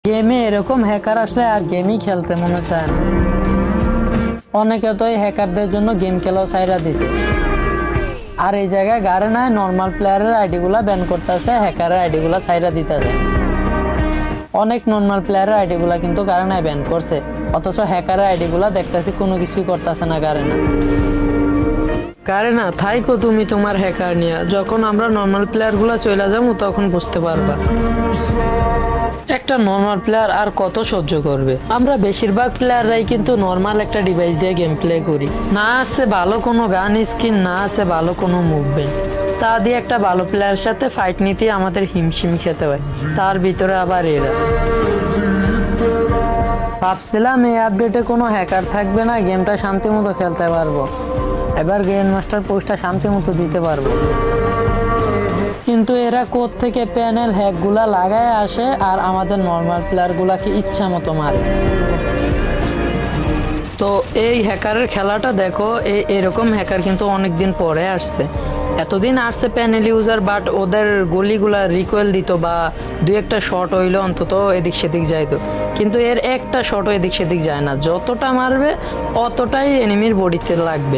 গেমে এরকম হ্যাকার আসলে আর গেমই খেলতে মনে চায় না। অনেকে তো এই হ্যাকারদের জন্য গেম খেলাও ছাইরা দিছে। আর এই জায়গায় গারেনায় নর্মাল প্লেয়ারের আইডিগুলা ব্যান করতেছে, হ্যাকারের আইডিগুলা ছাইরা দিতেছে। অনেক নর্মাল প্লেয়ারের আইডিগুলা কিন্তু গারেনায় ব্যান করছে, অথচ হ্যাকারের আইডিগুলা দেখতেছি কোনো কিছুই করতেছে না গারেনা। গারেনা থাইকো তুমি তোমার হ্যাকার নিয়ে, যখন আমরা নর্মাল প্লেয়ারগুলা চলে যাবো তখন বুঝতে পারবা। একটা নর্মাল প্লেয়ার আর কত সহ্য করবে? আমরা বেশিরভাগ প্লেয়াররাই কিন্তু নর্মাল একটা ডিভাইস দিয়ে গেম প্লে করি, না আছে ভালো কোনো গান স্কিন, না আছে ভালো কোনো মুভমেন্ট। তা দিয়ে একটা ভালো প্লেয়ারের সাথে ফাইট নিতে আমাদের হিমশিম খেতে হয়, তার ভিতরে আবার এরা। ভাবছিলাম এই আপডেটে কোনো হ্যাকার থাকবে না, গেমটা শান্তি মতো খেলতে পারবো, এবার গ্র্যান্ড মাস্টার পোস্টটা শান্তি মতো দিতে পারবো। কিন্তু এরা কোথ থেকে প্যানেল হ্যাকগুলা লাগায় আসে আর আমাদের নর্মাল প্লেয়ারগুলাকে ইচ্ছা মতো মারে। তো এই হ্যাকারের খেলাটা দেখো, এরকম হ্যাকার কিন্তু অনেকদিন পরে আসছে। এতদিন আসছে প্যানেল ইউজার, বাট ওদের গলিগুলা রিকোয়েল দিত বা দুই একটা শট হইলো অন্তত এদিক সেদিক যাইতো, কিন্তু এর একটা শটও এদিক সেদিক যায় না, যতটা মারবে অতটাই এনিমির বডিতে লাগবে।